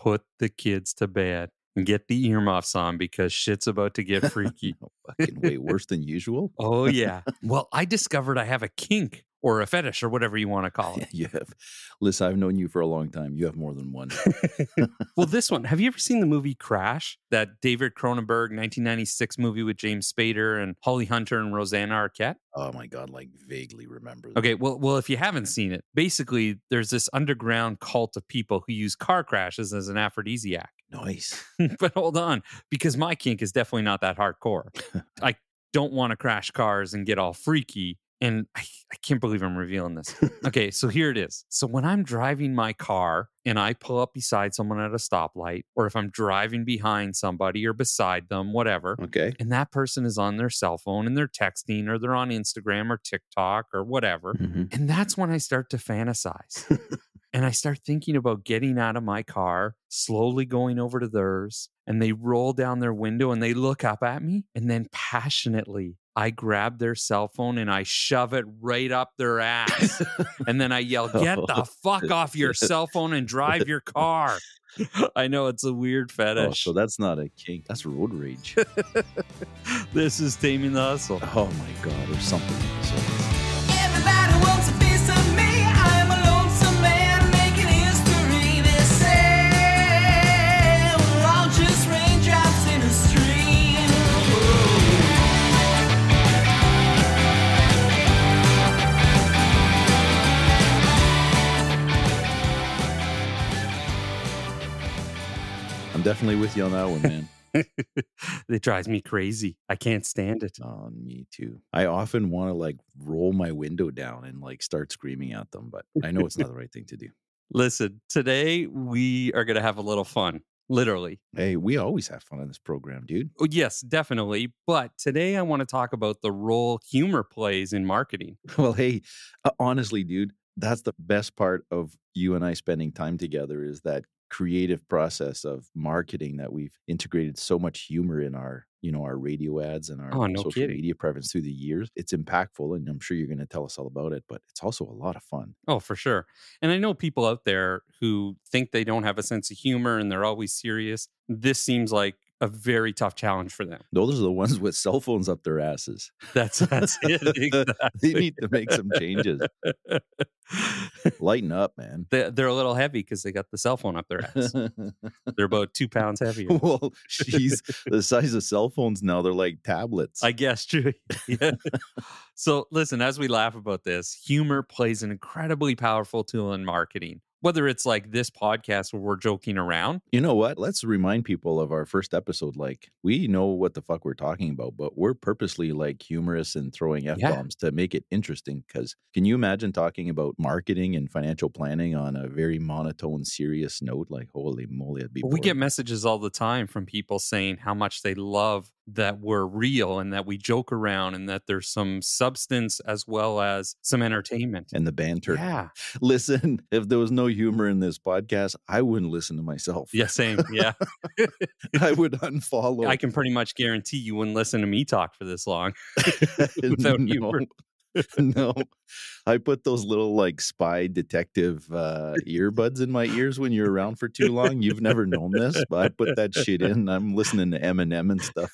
put the kids to bed and get the earmuffs on because shit's about to get freaky. No fucking way worse than usual. Oh, yeah. Well, I discovered I have a kink or a fetish or whatever you want to call it. You have. Listen, I've known you for a long time. You have more than one. Well, this one, have you ever seen the movie Crash? That David Cronenberg 1996 movie with James Spader and Holly Hunter and Rosanna Arquette? Oh my God, like vaguely remember that. Okay, well, if you haven't seen it, basically there's this underground cult of people who use car crashes as an aphrodisiac. Nice. But hold on, because my kink is definitely not that hardcore. I don't want to crash cars and get all freaky. And I can't believe I'm revealing this. Okay, so here it is. So when I'm driving my car and I pull up beside someone at a stoplight, or if I'm driving behind somebody or beside them, whatever, Okay. and that person is on their cell phone and they're texting or they're on Instagram or TikTok or whatever, and that's when I start to fantasize. And I start thinking about getting out of my car, slowly going over to theirs, and they roll down their window and they look up at me, and then passionately I grab their cell phone and I shove it right up their ass. And then I yell, "Get the fuck off your cell phone and drive your car." I know it's a weird fetish. Oh, so that's not a kink. That's road rage. This is Taming the Hustle. Oh my God, there's something in this. Everybody wants a piece of me. I'm a lonesome man making history. They say we're all just raindrops in a stream. I'm definitely with you on that one, man. It drives me crazy. I can't stand it. Oh, me too. I often want to like roll my window down and like start screaming at them, but I know it's not the right thing to do. Listen, today we are going to have a little fun. Literally. Hey, we always have fun on this program, dude. Oh, yes, definitely. But today I want to talk about the role humor plays in marketing. Well, hey, honestly, dude, that's the best part of you and I spending time together is that creative process of marketing that we've integrated so much humor in our, our radio ads and our social media presence through the years. It's impactful, and I'm sure you're going to tell us all about it, but it's also a lot of fun. Oh, for sure. And I know people out there who think they don't have a sense of humor and they're always serious. This seems like a very tough challenge for them. Those are the ones with cell phones up their asses. That's it. Exactly. They need to make some changes. Lighten up, man. They're a little heavy because they got the cell phone up their ass. They're about 2 pounds heavier. Well, she's the size of cell phones now. They're like tablets. I guess, true. Yeah. So listen, as we laugh about this, humor plays an incredibly powerful tool in marketing. Whether it's like this podcast where we're joking around. You know what? Let's remind people of our first episode. Like, we know what the fuck we're talking about, but we're purposely like humorous and throwing F-bombs to make it interesting. Because can you imagine talking about marketing and financial planning on a very monotone, serious note? Like, holy moly, it'd be boring. We get messages all the time from people saying how much they love that we're real and that we joke around and that there's some substance as well as some entertainment. And the banter. Yeah. Listen, if there was no humor in this podcast, I wouldn't listen to myself. Yeah, same. Yeah. I would unfollow. I can pretty much guarantee you wouldn't listen to me talk for this long without humor. No, I put those little like spy detective earbuds in my ears when you're around for too long. You've never known this, but I put that shit in. I'm listening to Eminem and stuff.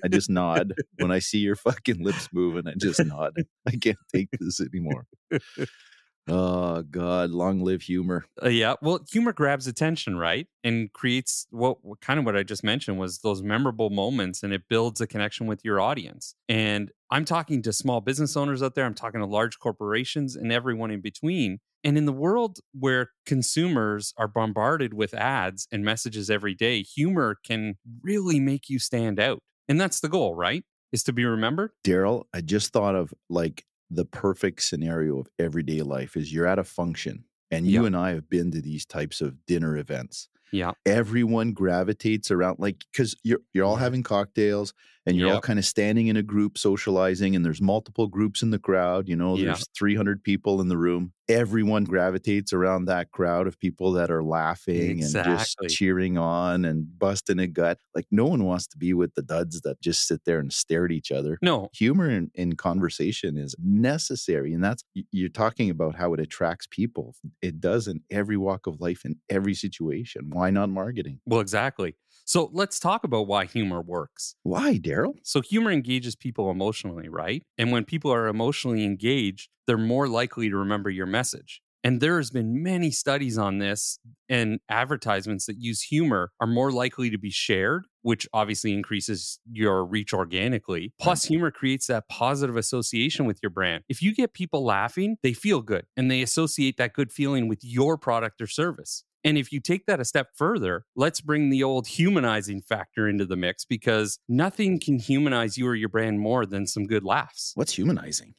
I just nod when I see your fucking lips moving. I just nod. I can't take this anymore. Oh, God, long live humor. Yeah, well, humor grabs attention, right? And creates what I just mentioned was those memorable moments, and it builds a connection with your audience. And I'm talking to small business owners out there. I'm talking to large corporations and everyone in between. And in the world where consumers are bombarded with ads and messages every day, humor can really make you stand out. And that's the goal, right? Is to be remembered. Darryl, I just thought of like the perfect scenario of everyday life is you're at a function, and you and I have been to these types of dinner events. Yeah. Everyone gravitates around, like, because you're all having cocktails and you're all Yep. kind of standing in a group socializing, and there's multiple groups in the crowd. Yeah. There's 300 people in the room. Everyone gravitates around that crowd of people that are laughing and just Exactly. cheering on and busting a gut. Like, no one wants to be with the duds that just sit there and stare at each other. No. Humor in conversation is necessary. And that's, you're talking about how it attracts people. It does in every walk of life, in every situation. Why not marketing? Well, exactly. So let's talk about why humor works. Why, Darryl? So humor engages people emotionally, right? And when people are emotionally engaged, they're more likely to remember your message. And there has been many studies on this, and advertisements that use humor are more likely to be shared, which obviously increases your reach organically. Plus, humor creates that positive association with your brand. If you get people laughing, they feel good and they associate that good feeling with your product or service. And if you take that a step further, let's bring the old humanizing factor into the mix, because nothing can humanize you or your brand more than some good laughs. What's humanizing?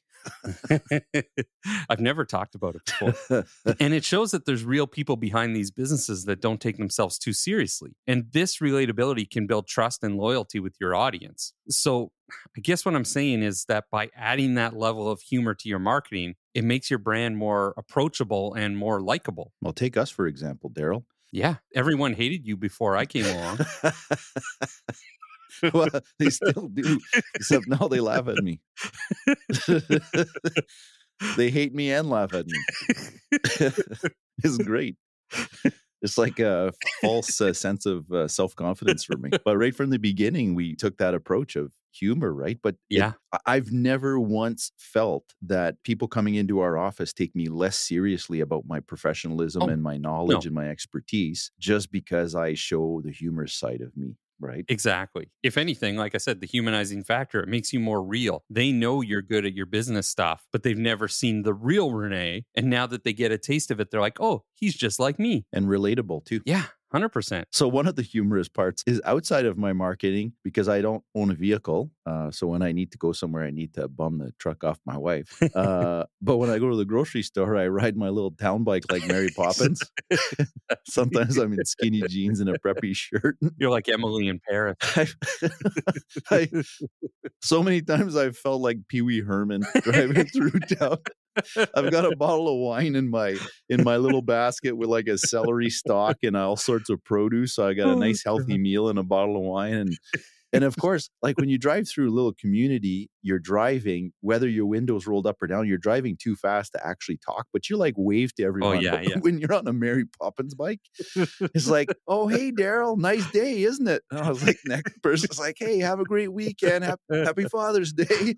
I've never talked about it before. And it shows that there's real people behind these businesses that don't take themselves too seriously. And this relatability can build trust and loyalty with your audience. So I guess what I'm saying is that by adding that level of humor to your marketing, it makes your brand more approachable and more likable. Well, take us, for example, Darryl. Yeah. Everyone hated you before I came along. Well, they still do, except now they laugh at me. They hate me and laugh at me. It's great. It's like a false sense of self-confidence for me. But right from the beginning, we took that approach of humor, right? But Yeah. I've never once felt that people coming into our office take me less seriously about my professionalism and my knowledge and my expertise just because I show the humorous side of me. Right. Exactly. If anything, like I said, the humanizing factor, it makes you more real. They know you're good at your business stuff, but they've never seen the real René. And now that they get a taste of it, they're like, oh, he's just like me. And relatable too. Yeah. 100%. So one of the humorous parts is outside of my marketing, because I don't own a vehicle. So when I need to go somewhere, I need to bum the truck off my wife. But when I go to the grocery store, I ride my little town bike like Mary Poppins. Sometimes I'm in skinny jeans and a preppy shirt. You're like Emily in Paris. So many times I've felt like Pee Wee Herman driving through town. I've got a bottle of wine in my little basket with like a celery stalk and all sorts of produce. So I got a nice healthy meal and a bottle of wine. And of course, like when you drive through a little community, you're driving, whether your window's rolled up or down, you're driving too fast to actually talk, but you like wave to everyone. Oh, yeah, But yeah. when you're on a Mary Poppins bike, it's like, oh, hey, Darryl, nice day, isn't it? And I was like, next person's like, hey, have a great weekend. Happy Father's Day.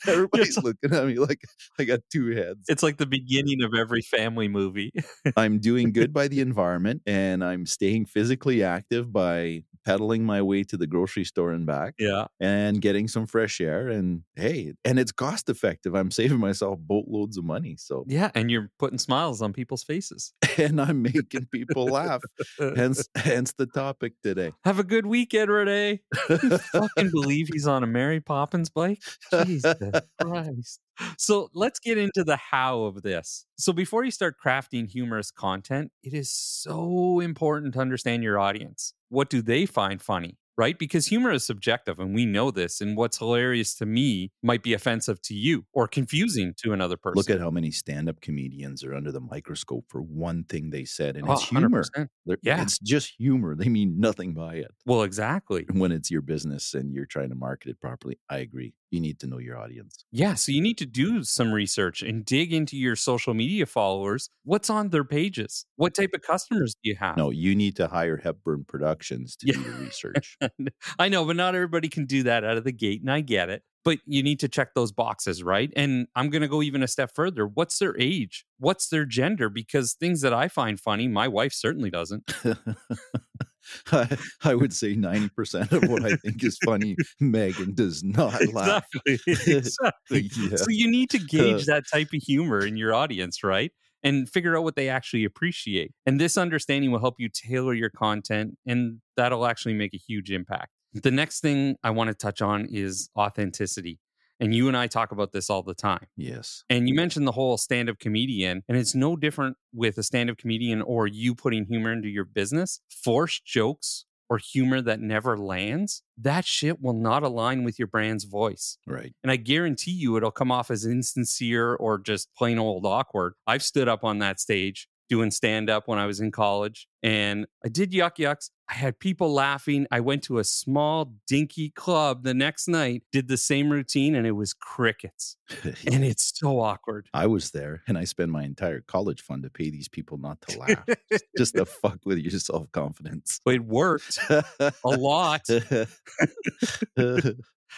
Everybody's looking at me like I got two heads. It's like the beginning of every family movie. I'm doing good by the environment, and I'm staying physically active by pedaling my way to the grocery store and back. Yeah. And getting some fresh air. And hey, and it's cost effective. I'm saving myself boatloads of money. So Yeah. And you're putting smiles on people's faces. and I'm making people laugh. Hence the topic today. Have a good weekend, René. You fucking believe he's on a Mary Poppins bike? Jesus Christ. So let's get into the how of this. So before you start crafting humorous content, it is so important to understand your audience. What do they find funny? Right? Because humor is subjective, and we know this. And what's hilarious to me might be offensive to you or confusing to another person. Look at how many stand-up comedians are under the microscope for one thing they said, and it's 100%. humor. Yeah. It's just humor. They mean nothing by it. Well, exactly. When it's your business and you're trying to market it properly, I agree. You need to know your audience. Yeah. So you need to do some research and dig into your social media followers. What's on their pages? What type of customers do you have? No, you need to hire Hepburn Productions to do your research. I know, but not everybody can do that out of the gate, and I get it. But you need to check those boxes, right? And I'm going to go even a step further. What's their age? What's their gender? Because things that I find funny, my wife certainly doesn't. I would say 90% of what I think is funny, Megan does not laugh. Exactly. Yeah. So you need to gauge that type of humor in your audience, right? And figure out what they actually appreciate. And this understanding will help you tailor your content, and that'll actually make a huge impact. The next thing I want to touch on is authenticity. And you and I talk about this all the time. Yes. And you mentioned the whole stand-up comedian, and it's no different with a stand-up comedian or you putting humor into your business. Forced jokes or humor that never lands, that shit will not align with your brand's voice. Right. And I guarantee you it'll come off as insincere or just plain old awkward. I've stood up on that stage doing stand-up when I was in college, and I did yuck yucks. I had people laughing. I went to a small dinky club the next night, did the same routine, and it was crickets. And it's so awkward. I was there, and I spent my entire college fund to pay these people not to laugh, just to fuck with your self-confidence. It worked a lot.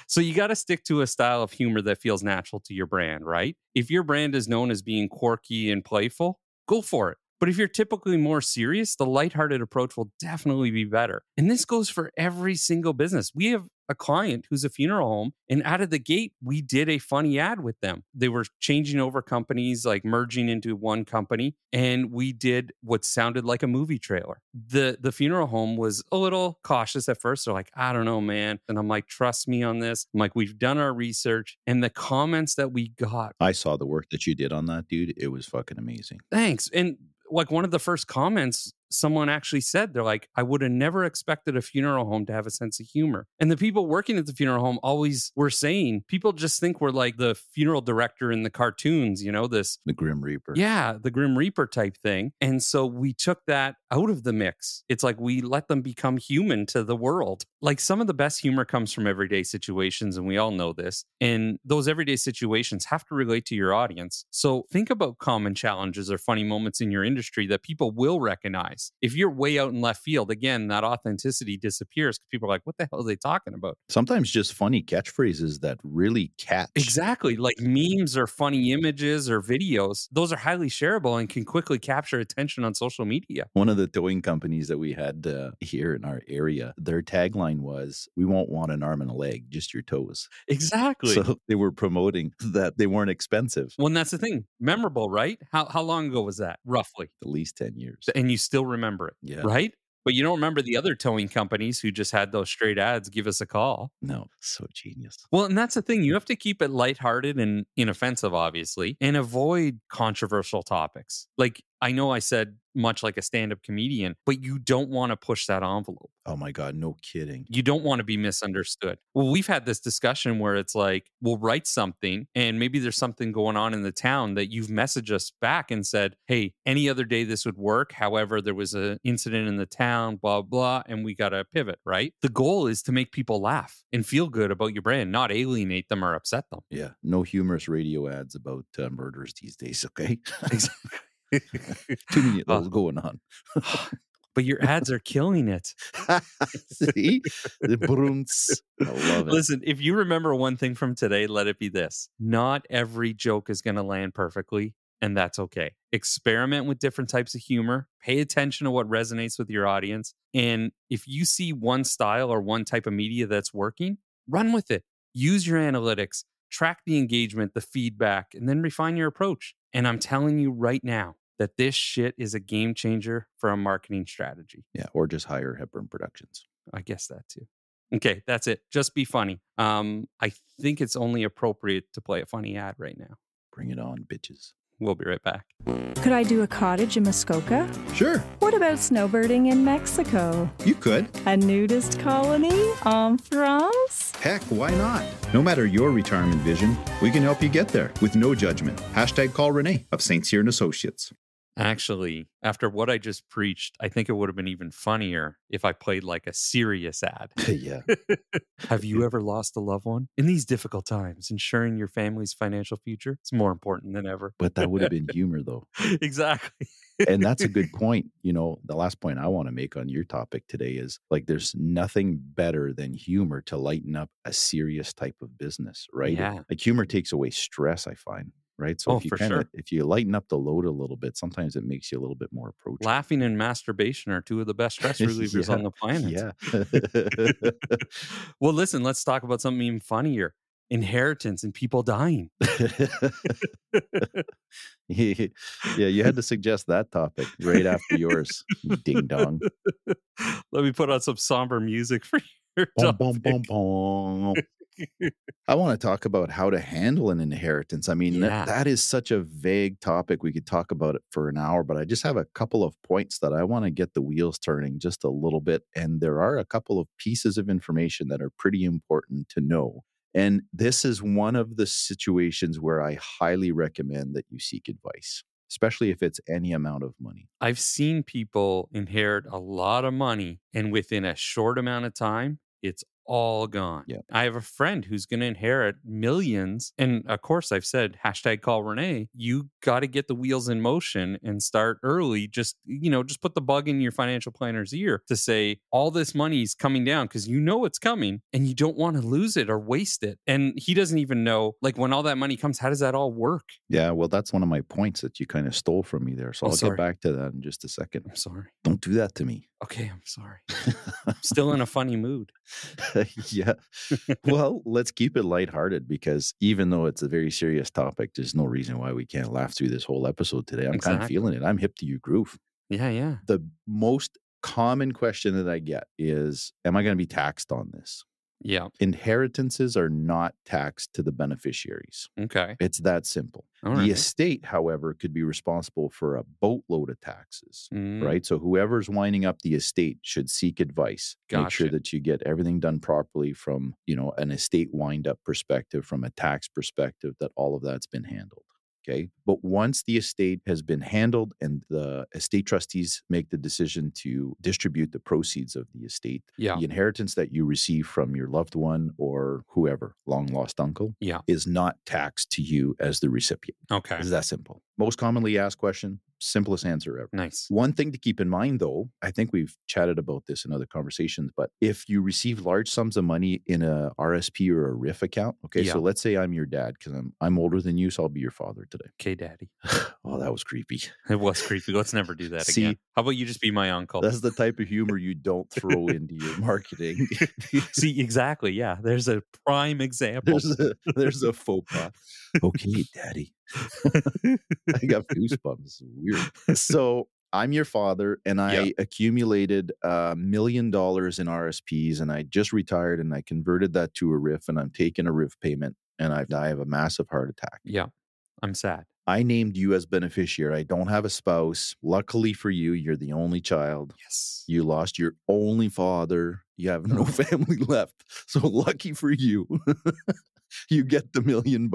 So you got to stick to a style of humor that feels natural to your brand, right? If your brand is known as being quirky and playful, go for it. But if you're typically more serious, the lighthearted approach will definitely be better. And this goes for every single business. We have a client who's a funeral home, and out of the gate, we did a funny ad with them. They were changing over companies, like merging into one company, and we did what sounded like a movie trailer. The funeral home was a little cautious at first. They're like, I don't know, man. And I'm like, trust me on this. I'm like, we've done our research, and the comments that we got. I saw the work that you did on that, dude. It was fucking amazing. Thanks. And like one of the first comments, someone actually said, they're like, I would have never expected a funeral home to have a sense of humor. And the people working at the funeral home always were saying, people just think we're like the funeral director in the cartoons, you know, the Grim Reaper. Yeah, the Grim Reaper type thing. And so we took that out of the mix. It's like we let them become human to the world. Like some of the best humor comes from everyday situations, and we all know this. And those everyday situations have to relate to your audience. So think about common challenges or funny moments in your industry that people will recognize. If you're way out in left field, again, that authenticity disappears because people are like, what the hell are they talking about? Sometimes just funny catchphrases that really catch. Exactly. Like memes or funny images or videos. Those are highly shareable and can quickly capture attention on social media. One of the towing companies that we had here in our area, their tagline was, we won't want an arm and a leg, just your toes. Exactly. So they were promoting that they weren't expensive. Well, and that's the thing. Memorable, right? How long ago was that, roughly? At least 10 years. And you still remember it, Yeah. right? But you don't remember the other towing companies who just had those straight ads, give us a call. No, so genius. Well, and that's the thing. You have to keep it lighthearted and inoffensive, obviously, and avoid controversial topics. Like, I know I said much like a stand-up comedian, but you don't want to push that envelope. Oh my God, no kidding. You don't want to be misunderstood. Well, we've had this discussion where it's like, we'll write something and maybe there's something going on in the town that you've messaged us back and said, hey, any other day this would work. However, there was an incident in the town, blah, blah, and we got to pivot, right? The goal is to make people laugh and feel good about your brand, not alienate them or upset them. Yeah, no humorous radio ads about murders these days, okay? Exactly. Too many of those going on. But your ads are killing it. See? The brunts. I love it. Listen, if you remember one thing from today, let it be this. Not every joke is going to land perfectly, and that's okay. Experiment with different types of humor. Pay attention to what resonates with your audience. And if you see one style or one type of media that's working, run with it. Use your analytics, track the engagement, the feedback, and then refine your approach. And I'm telling you right now, that this shit is a game changer for a marketing strategy. Yeah, or just hire Hepburn Productions. I guess that too. Okay, that's it. Just be funny. I think it's only appropriate to play a funny ad right now. Bring it on, bitches. We'll be right back. Could I do a cottage in Muskoka? Sure, What about snowbirding in Mexico? you could. A nudist colony en France? Heck, why not? No matter your retirement vision, we can help you get there with no judgment. # call René of St. Cyr & Associates. Actually, after what I just preached, I think it would have been even funnier if I played like a serious ad. Yeah. Have you ever lost a loved one? In these difficult times, ensuring your family's financial future is more important than ever. But that would have been humor, though. Exactly. And that's a good point. You know, the last point I want to make on your topic today is like, there's nothing better than humor to lighten up a serious type of business, right? Yeah. Like humor takes away stress, I find. Right. So Oh, if you for kind of, sure. if you lighten up the load a little bit, sometimes it makes you a little bit more approachable. Laughing and masturbation are two of the best stress relievers Yeah. on the planet. Yeah. Well, listen, let's talk about something even funnier. Inheritance and people dying. Yeah, you had to suggest that topic right after yours, you ding dong. Let me put on some somber music for your Boom, topic. boom, boom, boom. I want to talk about how to handle an inheritance. I mean, Yeah. that is such a vague topic. We could talk about it for an hour, but I just have a couple of points that I want to get the wheels turning just a little bit. And there are a couple of pieces of information that are pretty important to know. And this is one of the situations where I highly recommend that you seek advice, especially if it's any amount of money. I've seen people inherit a lot of money, and within a short amount of time, it's all gone. Yeah. I have a friend who's going to inherit millions. And of course, I've said, #call René. You got to get the wheels in motion and start early. Just put the bug in your financial planner's ear to say, all this money is coming down because you know it's coming and you don't want to lose it or waste it. And he doesn't even know, like, when all that money comes, how does that all work? Yeah, well, that's one of my points that you kind of stole from me there. So I'll sorry. get back to that in just a second. I'm sorry. Don't do that to me. Okay, I'm sorry. I'm still in a funny mood. Yeah. Well, let's keep it lighthearted because even though it's a very serious topic, there's no reason why we can't laugh through this whole episode today. I'm kind of Exactly. feeling it. I'm hip to your groove. Yeah. The most common question that I get is, am I going to be taxed on this? Yeah. Inheritances are not taxed to the beneficiaries. Okay. It's that simple. All The right. estate, however, could be responsible for a boatload of taxes, Mm, right? So whoever's winding up the estate should seek advice. Make sure Gotcha. that you get everything done properly from, an estate wind up perspective, from a tax perspective, that all of that's been handled. Okay. But once the estate has been handled and the estate trustees make the decision to distribute the proceeds of the estate, Yeah. the inheritance that you receive from your loved one or whoever, long lost uncle, Yeah. is not taxed to you as the recipient. Okay. It's that simple. Most commonly asked question, simplest answer ever. Nice. One thing to keep in mind, though, I think we've chatted about this in other conversations, but if you receive large sums of money in a RSP or a RIF account, okay, Yeah. so let's say I'm your dad because I'm older than you, so I'll be your father today. Okay, Daddy. Oh, that was creepy. It was creepy. Let's never do that See, again. How about you just be my uncle? That's the type of humor you don't throw into your marketing. See, exactly. Yeah. There's a prime example. There's a faux pas. Okay, Daddy. I got goosebumps. Weird. So I'm your father, and I accumulated $1 million in RSPs, and I just retired, and I converted that to a RIF, and I'm taking a RIF payment, and I die of a massive heart attack. Yeah. I'm sad. I named you as beneficiary. I don't have a spouse. Luckily for you, you're the only child. Yes. You lost your only father. You have no family left. So lucky for you. You get the $1 million.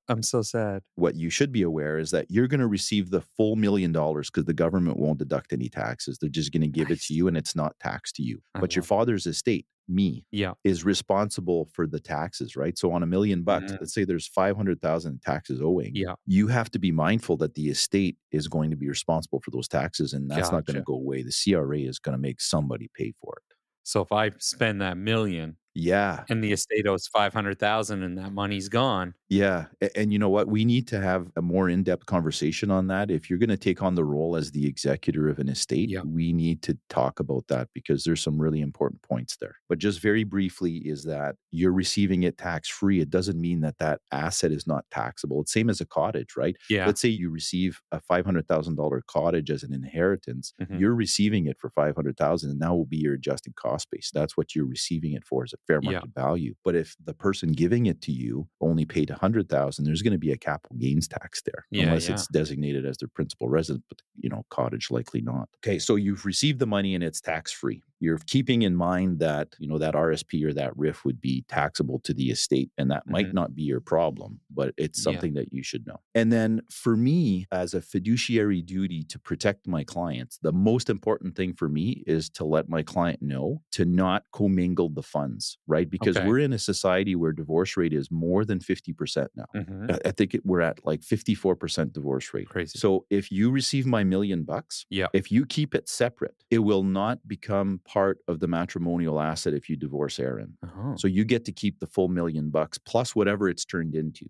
I'm so sad. What you should be aware is that you're going to receive the full $1 million because the government won't deduct any taxes. They're just going to give it to you and it's not taxed to you. I But your love father's estate, me, Yeah. is responsible for the taxes, right? So on $1 million, let's say there's 500,000 in taxes owing. Yeah. You have to be mindful that the estate is going to be responsible for those taxes, and that's not going to Gotcha. go away. The CRA is going to make somebody pay for it. So if I spend that $1 million Yeah. and the estate owes 500,000 and that money's gone. Yeah. And you know what? We need to have a more in-depth conversation on that. If you're going to take on the role as the executor of an estate, Yeah. we need to talk about that because there's some really important points there. But just very briefly is that you're receiving it tax-free. It doesn't mean that that asset is not taxable. It's same as a cottage, right? Yeah. Let's say you receive a $500,000 cottage as an inheritance. Mhm. You're receiving it for $500,000, and that will be your adjusted cost base. That's what you're receiving it for, is a fair market value. But if the person giving it to you only paid $100,000, there's going to be a capital gains tax there, unless it's designated as their principal residence. But cottage likely not. Okay, so you've received the money and it's tax free. You're keeping in mind that that RSP or that RIF would be taxable to the estate, and that might not be your problem, but it's something that you should know. And then for me, as a fiduciary duty to protect my clients, the most important thing for me is to let my client know to not commingle the funds, right? Because we're in a society where divorce rate is more than 50% now. I think we're at like 54% divorce rate. Crazy. So if you receive my $1 million, if you keep it separate, it will not become part of the matrimonial asset if you divorce Aaron. So you get to keep the full $1 million plus whatever it's turned into.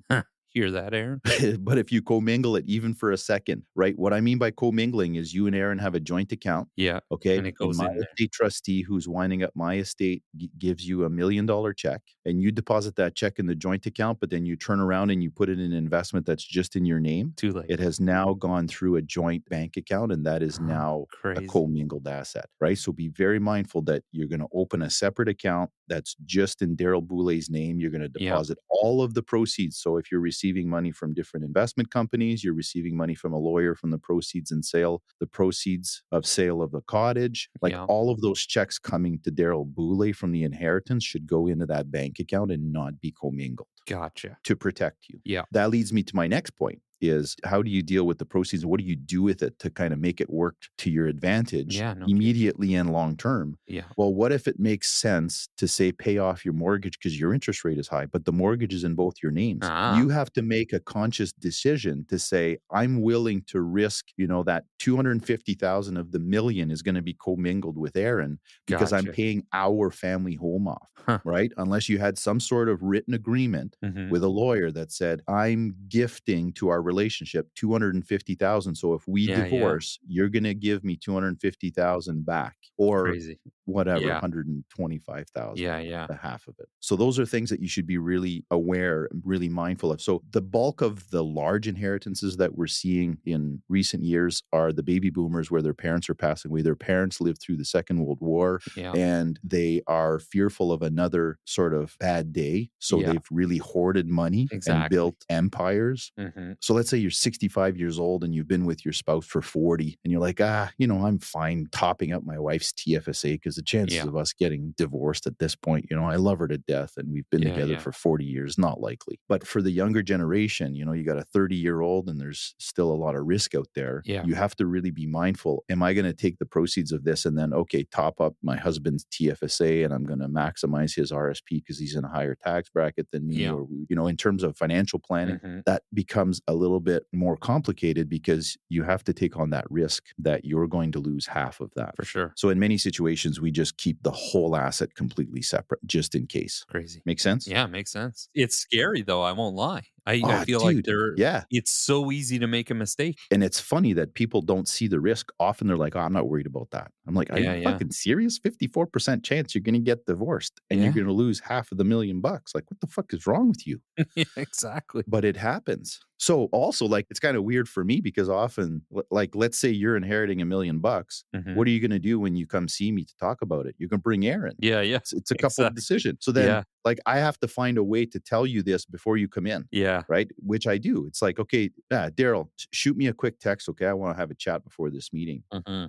Hear that, Aaron? But if you commingle it even for a second, right? What I mean by commingling is you and Aaron have a joint account. Yeah. Okay. And it goes my in there. estate trustee who's winding up my estate gives you $1 million check, and you deposit that check in the joint account, but then you turn around and you put it in an investment that's just in your name. Too late. It has now gone through a joint bank account, and that is now Crazy. a commingled asset, right? So be very mindful that you're going to open a separate account that's just in Darryl Boulet's name. You're going to Yeah. deposit all of the proceeds. So if you're receiving money from different investment companies, you're receiving money from a lawyer from the proceeds of sale of the cottage, like Yeah. all of those checks coming to Darryl Boulet from the inheritance should go into that bank account and not be commingled Gotcha. to protect you. Yeah. That leads me to my next point is how do you deal with the proceeds? What do you do with it to kind of make it work to your advantage Yeah, no kidding. immediately and long term? Yeah. Well, what if it makes sense to say pay off your mortgage because your interest rate is high, but the mortgage is in both your names? You have to make a conscious decision to say, I'm willing to risk, that 250,000 of the million is going to be commingled with Aaron because I'm Gotcha. paying our family home off, right? Unless you had some sort of written agreement with a lawyer that said, I'm gifting to our relationship 250,000. So if we divorce, you're going to give me 250,000 back, or Crazy. whatever, Yeah. 125,000. Yeah. The half of it. So those are things that you should be really aware, really mindful of. So the bulk of the large inheritances that we're seeing in recent years are the baby boomers where their parents are passing away. Their parents lived through the Second World War Yeah. and they are fearful of another sort of bad day. So Yeah. they've really hoarded money and Exactly. built empires. Mhm. So let's say you're 65 years old and you've been with your spouse for 40 and you're like, I'm fine topping up my wife's TFSA because the chances of us getting divorced at this point, I love her to death and we've been together for 40 years, not likely. But for the younger generation, you got a 30-year-old and there's still a lot of risk out there. Yeah. You have to really be mindful. Am I going to take the proceeds of this and then, top up my husband's TFSA and I'm going to maximize his RSP because he's in a higher tax bracket than me? Yeah. Or, in terms of financial planning, Mhm. that becomes a little bit more complicated because you have to take on that risk that you're going to lose half of that. For sure. So in many situations, we just keep the whole asset completely separate just in case. Crazy. Make sense? Yeah, makes sense. It's scary though, I won't lie. I feel like it's so easy to make a mistake. And it's funny that people don't see the risk. Often they're like, I'm not worried about that. I'm like, are you fucking serious? 54% chance you're going to get divorced and you're going to lose half of the $1 million. Like, what the fuck is wrong with you? Yeah, exactly. But it happens. So also, it's kind of weird for me because often, let's say you're inheriting $1 million. What are you going to do when you come see me to talk about it? You're going to bring Aaron. Yeah. It's a couple of decisions. So then, I have to find a way to tell you this before you come in. Yeah. Right. Which I do. It's like, okay, Darryl, shoot me a quick text. Okay. I want to have a chat before this meeting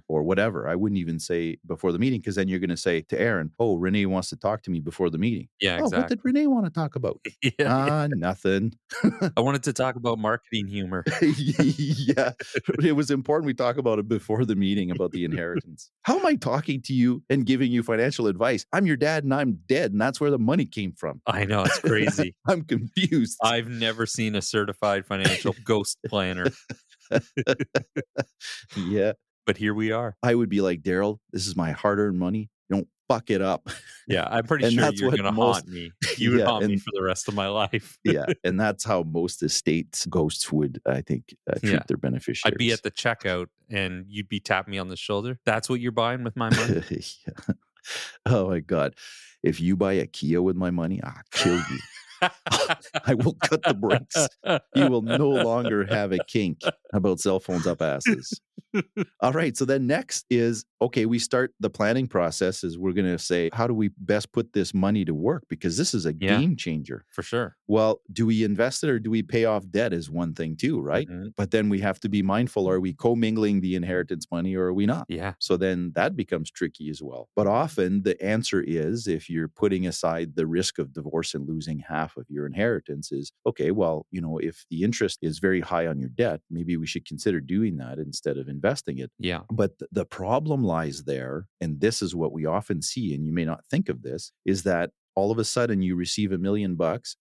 or whatever. I wouldn't even say before the meeting because then you're going to say to Aaron, oh, René wants to talk to me before the meeting. Yeah. Oh, Exactly. what did René want to talk about? Nothing. I wanted to talk about marketing humor. Yeah. It was important we talk about it before the meeting about the inheritance. How am I talking to you and giving you financial advice? I'm your dad and I'm dead. And that's where the money came from. I know. It's crazy. I'm confused. I've never seen a certified financial ghost planner. Yeah. But here we are. I would be like, Darryl, this is my hard-earned money. Don't fuck it up. Yeah, I'm pretty And sure that's you're what going to most- haunt me. You would haunt me for the rest of my life. Yeah. And that's how most estates ghosts would, I think, treat their beneficiaries. I'd be at the checkout and you'd be tapping me on the shoulder. That's what you're buying with my money? Yeah. Oh, my God. If you buy a Kia with my money, I'll kill you. I will cut the brakes. You will no longer have a kink about cell phones up asses. All right. So then next is, okay, we start the planning process is we're going to say, how do we best put this money to work? Because this is a game changer. For sure. Well, do we invest it or do we pay off debt is one thing too, right? But then we have to be mindful. Are we commingling the inheritance money or are we not? Yeah. So then that becomes tricky as well. But often the answer is, if you're putting aside the risk of divorce and losing half of your inheritance is, okay, well, if the interest is very high on your debt, maybe we should consider doing that instead of investing it. Yeah. But the problem lies there, and this is what we often see, and you may not think of this, is that all of a sudden you receive $1 million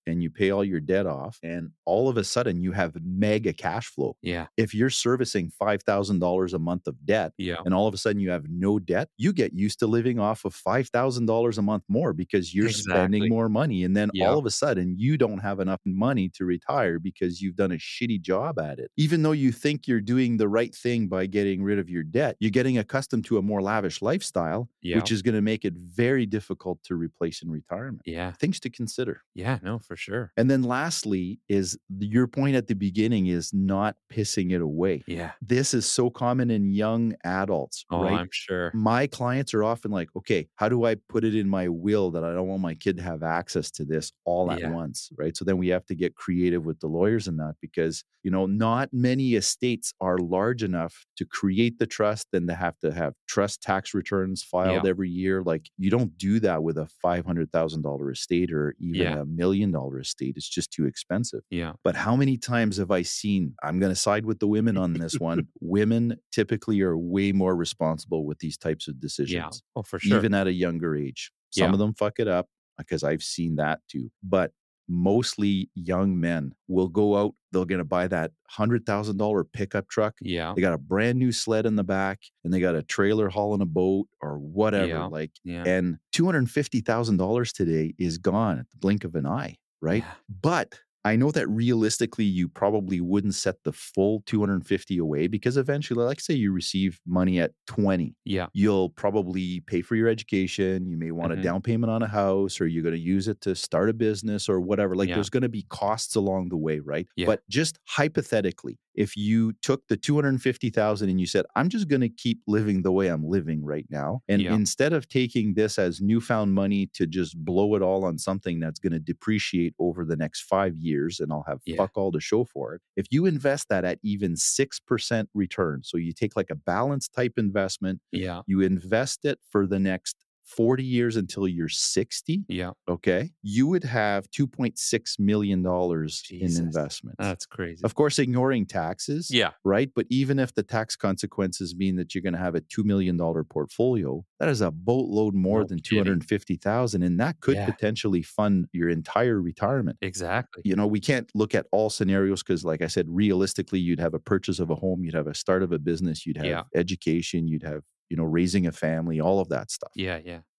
and you pay all your debt off, and all of a sudden you have mega cash flow. Yeah. If you're servicing $5,000 a month of debt, and all of a sudden you have no debt, you get used to living off of $5,000 a month more because you're spending more money. And then all of a sudden you don't have enough money to retire because you've done a shitty job at it. Even though you think you're doing the right thing by getting rid of your debt, you're getting accustomed to a more lavish lifestyle, which is going to make it very difficult to replace in retirement. retirement. Yeah. Things to consider. Yeah, no, for sure. And then lastly is your point at the beginning is not pissing it away. Yeah. This is so common in young adults, Oh, right? I'm sure. My clients are often like, okay, how do I put it in my will that I don't want my kid to have access to this all at Yeah. once, right? So then we have to get creative with the lawyers in that because, not many estates are large enough to create the trust and to have trust tax returns filed every year. Like you don't do that with a $500,000 estate or even $1 million estate. It's just too expensive. Yeah. But how many times have I seen, I'm going to side with the women on this one. Women typically are way more responsible with these types of decisions. Yeah. Oh, for sure. Even at a younger age. Some of them fuck it up because I've seen that too. But mostly young men will go out, they're going to buy that $100,000 pickup truck. Yeah. They got a brand new sled in the back and they got a trailer hauling a boat or whatever. And $250,000 today is gone at the blink of an eye, right? Yeah. But I know that realistically, you probably wouldn't set the full 250 away because eventually, like say you receive money at 20, you'll probably pay for your education. You may want a down payment on a house, or you're going to use it to start a business or whatever. Like there's going to be costs along the way, right? But just hypothetically, if you took the 250,000 and you said, I'm just going to keep living the way I'm living right now. And instead of taking this as newfound money to just blow it all on something that's going to depreciate over the next 5 years and I'll have fuck all to show for it. If you invest that at even 6% return, so you take like a balanced type investment, you invest it for the next 40 years until you're 60. Okay. You would have $2.6 million in investments. That's crazy. Of course, ignoring taxes. Right. But even if the tax consequences mean that you're going to have a $2 million portfolio, that is a boatload more than 250,000. And that could potentially fund your entire retirement. Exactly. We can't look at all scenarios because, like I said, realistically, you'd have a purchase of a home, you'd have a start of a business, you'd have education, you'd have raising a family, all of that stuff.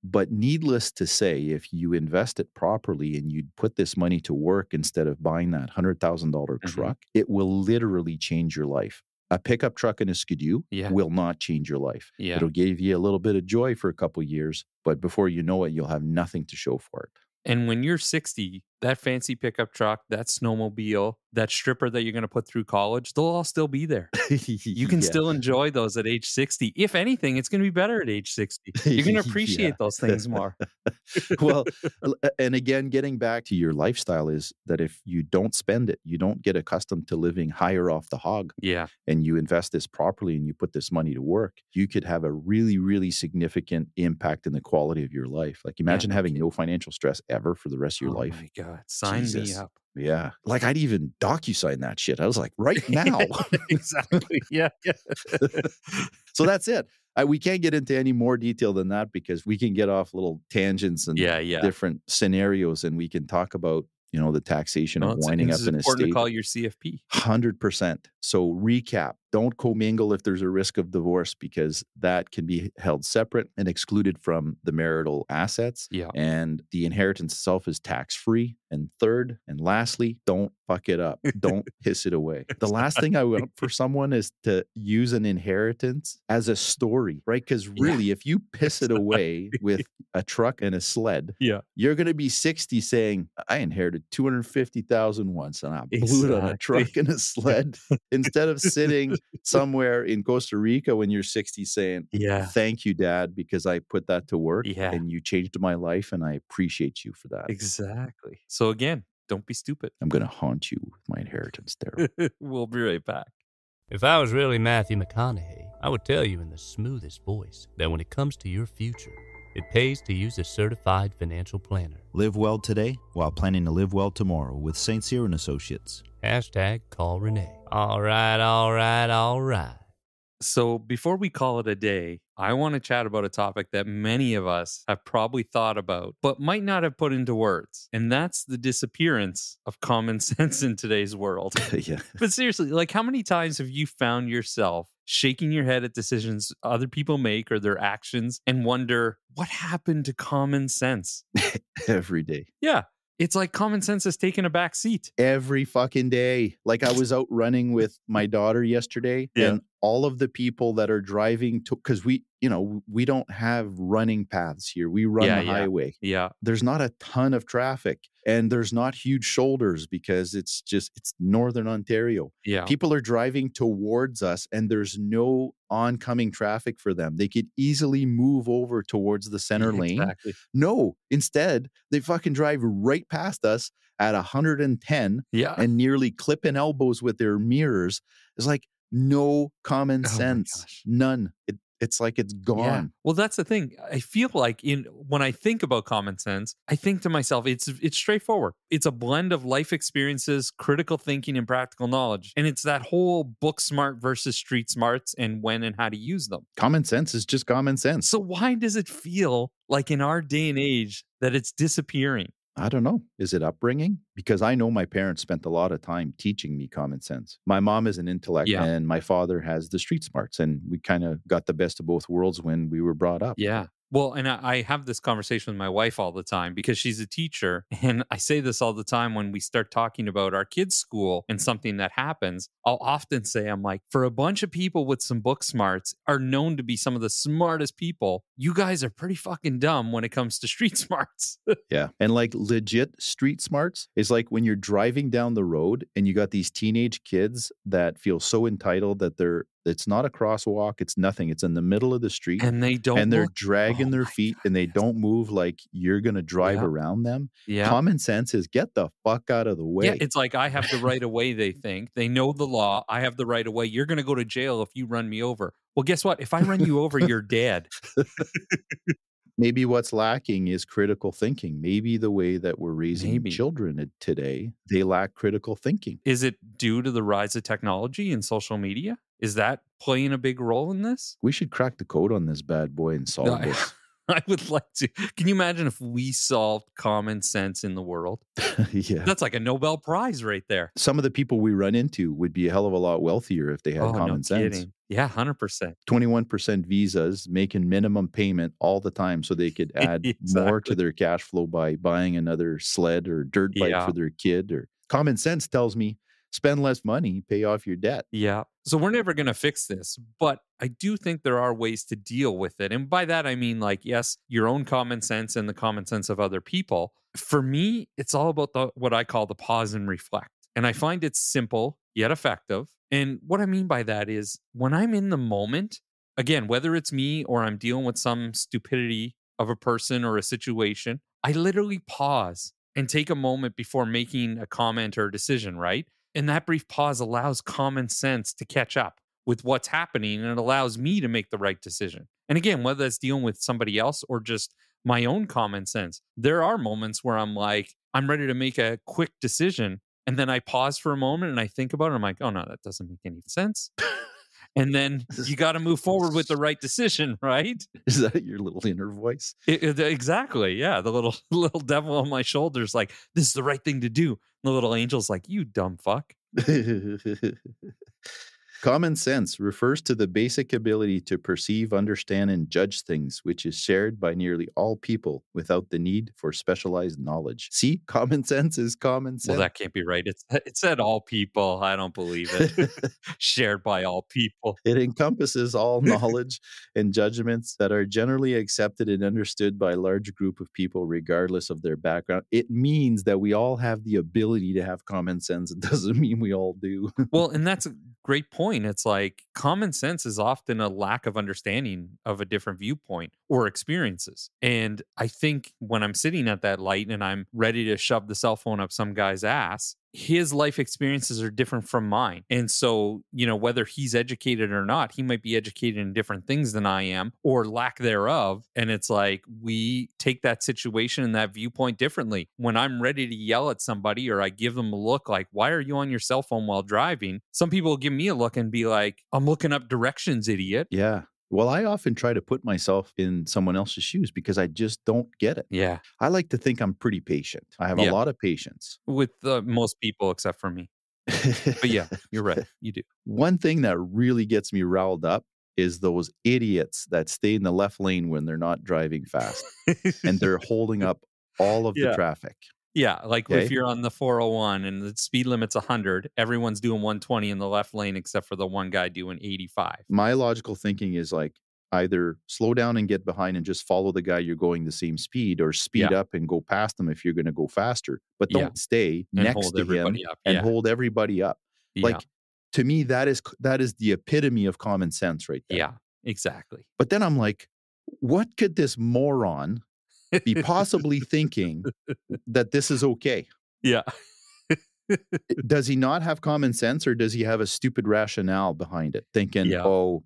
But needless to say, if you invest it properly and you put this money to work instead of buying that $100,000 truck, it will literally change your life. A pickup truck and a Skidoo will not change your life. It'll give you a little bit of joy for a couple of years, but before you know it, you'll have nothing to show for it. And when you're 60, that fancy pickup truck, that snowmobile, that stripper that you're going to put through college, they'll all still be there. You can still enjoy those at age 60. If anything, it's going to be better at age 60. You're going to appreciate those things more. Well, and again, getting back to your lifestyle is that if you don't spend it, you don't get accustomed to living higher off the hog. And you invest this properly and you put this money to work, you could have a really, really significant impact in the quality of your life. Like imagine having no financial stress ever for the rest of your life. Oh my God. Sign me up. Yeah. Like I'd even docu-sign that shit. I was like, right now. Exactly. Yeah. So that's it. We can't get into any more detail than that because we can get off little tangents and different scenarios and we can talk about, the taxation of winding up an estate. It's important to call your CFP. 100%. So recap, don't commingle if there's a risk of divorce because that can be held separate and excluded from the marital assets. And the inheritance itself is tax-free. And third, and lastly, don't fuck it up. Don't piss it away. The last thing I want for someone is to use an inheritance as a story, right? Because really, if you piss it away with a truck and a sled, you're going to be 60 saying, I inherited $250,000 once and I blew it on a truck and a sled. Instead of sitting somewhere in Costa Rica when you're 60 saying, thank you, Dad, because I put that to work and you changed my life and I appreciate you for that. Exactly. So again, don't be stupid. I'm going to haunt you with my inheritance, Darryl. We'll be right back. If I was really Matthew McConaughey, I would tell you in the smoothest voice that when it comes to your future, it pays to use a certified financial planner. Live well today while planning to live well tomorrow with St. Cyr and Associates. #call René. All right. So before we call it a day, I want to chat about a topic that many of us have probably thought about, but might not have put into words. And that's the disappearance of common sense in today's world. But seriously, like how many times have you found yourself shaking your head at decisions other people make or their actions and wonder, what happened to common sense? Every day. Yeah. It's like common sense has taken a back seat. Every fucking day. Like I was out running with my daughter yesterday and all of the people that are driving to, because we don't have running paths here. We run the highway. Yeah. There's not a ton of traffic, and there's not huge shoulders because it's northern Ontario. Yeah. People are driving towards us and there's no oncoming traffic for them. They could easily move over towards the center lane. Exactly. No, instead, they fucking drive right past us at 110 Yeah. and nearly clipping elbows with their mirrors. It's like no common sense. None. It's like it's gone. Yeah. Well, that's the thing. I feel like when I think about common sense, I think to myself, it's straightforward. It's a blend of life experiences, critical thinking, and practical knowledge. And it's that whole book smart versus street smarts and when and how to use them. Common sense is just common sense. So why does it feel like in our day and age that it's disappearing? I don't know. Is it upbringing? Because I know my parents spent a lot of time teaching me common sense. My mom is an intellect and my father has the street smarts, and we kind of got the best of both worlds when we were brought up. Yeah. Well, and I have this conversation with my wife all the time because she's a teacher. And I say this all the time when we start talking about our kids' school and something that happens. I'll often say, I'm like, for a bunch of people with some book smarts are known to be some of the smartest people, you guys are pretty fucking dumb when it comes to street smarts. Yeah. And like legit street smarts is like when you're driving down the road and you got these teenage kids that feel so entitled that it's not a crosswalk. It's nothing. It's in the middle of the street. And they're dragging their feet and they don't move like you're going to drive around them. Yeah. Common sense is get the fuck out of the way. Yeah. It's like I have the right of way, they think. They know the law. I have the right of way. You're going to go to jail if you run me over. Well, guess what? If I run you over, you're dead. Maybe what's lacking is critical thinking. Maybe the way that we're raising children today, they lack critical thinking. Is it due to the rise of technology and social media? Is that playing a big role in this? We should crack the code on this bad boy and solve this. I would like to. Can you imagine if we solved common sense in the world? Yeah. That's like a Nobel Prize right there. Some of the people we run into would be a hell of a lot wealthier if they had common sense. Kidding. Yeah, 100%. 21% visas making minimum payment all the time so they could add more to their cash flow by buying another sled or dirt bike for their kid. Or common sense tells me spend less money, pay off your debt. Yeah. So we're never going to fix this, but I do think there are ways to deal with it. And by that, I mean, like, yes, your own common sense and the common sense of other people. For me, it's all about what I call the pause and reflect. And I find it simple yet effective. And what I mean by that is when I'm in the moment, again, whether it's me or I'm dealing with some stupidity of a person or a situation, I literally pause and take a moment before making a comment or a decision, right? And that brief pause allows common sense to catch up with what's happening, and it allows me to make the right decision. And again, whether that's dealing with somebody else or just my own common sense, there are moments where I'm like, I'm ready to make a quick decision. And then I pause for a moment and I think about it. I'm like, oh no, that doesn't make any sense. And then you got to move forward with the right decision, right? Is that your little inner voice? Exactly. Yeah. The little devil on my shoulder's like, this is the right thing to do. And the little angel's like, you dumb fuck. Common sense refers to the basic ability to perceive, understand, and judge things, which is shared by nearly all people without the need for specialized knowledge. See, common sense is common sense. Well, that can't be right. It said all people. I don't believe it. Shared by all people. It encompasses all knowledge and judgments that are generally accepted and understood by a large group of people, regardless of their background. It means that we all have the ability to have common sense. It doesn't mean we all do. Well, and that's a great point. It's like common sense is often a lack of understanding of a different viewpoint or experiences. And I think when I'm sitting at that light and I'm ready to shove the cell phone up some guy's ass, his life experiences are different from mine. And so, whether he's educated or not, he might be educated in different things than I am or lack thereof. And it's like we take that situation and that viewpoint differently. When I'm ready to yell at somebody or I give them a look like, why are you on your cell phone while driving? Some people will give me a look and be like, I'm looking up directions, idiot. Yeah. Well, I often try to put myself in someone else's shoes because I just don't get it. Yeah. I like to think I'm pretty patient. I have a lot of patience. With most people except for me. But yeah, you're right. You do. One thing that really gets me riled up is those idiots that stay in the left lane when they're not driving fast and they're holding up all of the traffic. Yeah, like Okay. if you're on the 401 and the speed limit's 100, everyone's doing 120 in the left lane except for the one guy doing 85. My logical thinking is like either slow down and get behind and just follow the guy you're going the same speed, or speed Yeah. up and go past them if you're going to go faster. But Yeah. don't stay And next hold to him everybody up. and Yeah. hold everybody up. Yeah. Like, to me, that is the epitome of common sense right there. Yeah, exactly. But then I'm like, what could this moron be possibly thinking that this is okay? Yeah. Does he not have common sense, or does he have a stupid rationale behind it? Thinking, Yeah. oh,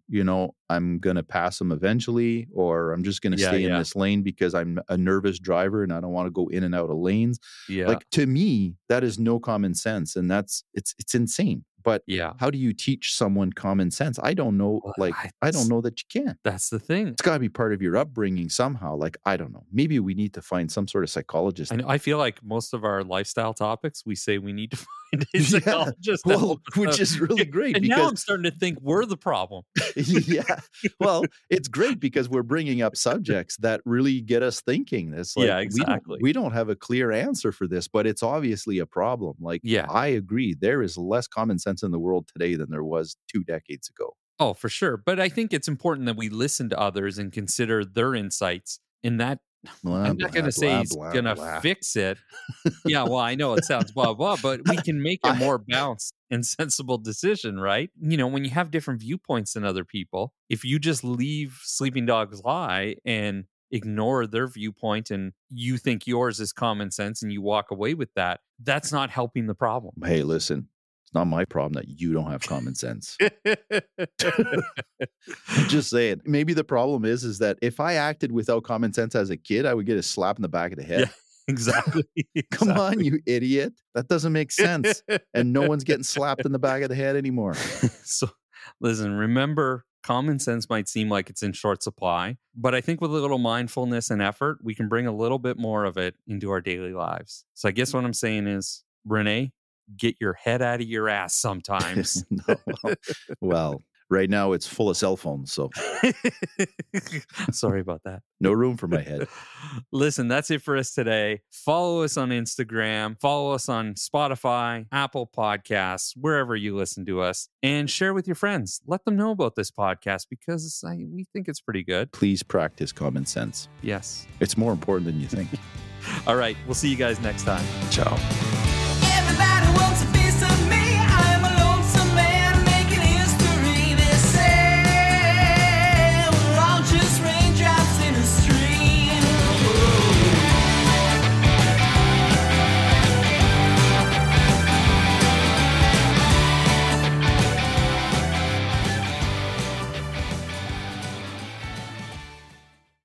I'm going to pass him eventually, or I'm just going to Yeah, stay in yeah. this lane because I'm a nervous driver and I don't want to go in and out of lanes. Yeah. Like, to me, that is no common sense. And it's insane. But yeah. how do you teach someone common sense? I don't know. Well, Like, I don't know that you can. That's the thing. It's got to be part of your upbringing somehow. Like, I don't know. Maybe we need to find some sort of psychologist. I know. I feel like most of our lifestyle topics, we say we need to find a Yeah. psychologist. to Well, help us which out. is really great And now because I'm starting to think we're the problem. yeah. Well, it's great because we're bringing up subjects that really get us thinking. It's like, Yeah, exactly. we don't have a clear answer for this, but it's obviously a problem. Like, Yeah. I agree. There is less common sense in the world today than there was 2 decades ago. Oh, for sure. But I think it's important that we listen to others and consider their insights. And that I'm not going to say he's going to fix it. Yeah, well, I know it sounds blah, blah, but we can make a more balanced and sensible decision, right? When you have different viewpoints than other people, if you just leave sleeping dogs lie and ignore their viewpoint and you think yours is common sense and you walk away with that, that's not helping the problem. Hey, listen, it's not my problem that you don't have common sense. I'm just saying. Maybe the problem is that if I acted without common sense as a kid, I would get a slap in the back of the head. Yeah, exactly. Come on, you idiot. That doesn't make sense. And no one's getting slapped in the back of the head anymore. So, listen, remember, common sense might seem like it's in short supply, but I think with a little mindfulness and effort, we can bring a little bit more of it into our daily lives. So I guess what I'm saying is, René, get your head out of your ass sometimes. No, well, right now it's full of cell phones, so Sorry about that. no room for my head. Listen, that's it for us today. Follow us on Instagram, follow us on Spotify, Apple Podcasts, wherever you listen to us, and share with your friends. Let them know about this podcast because we think it's pretty good. Please practice common sense. Yes. It's more important than you think. All right. We'll see you guys next time. Ciao.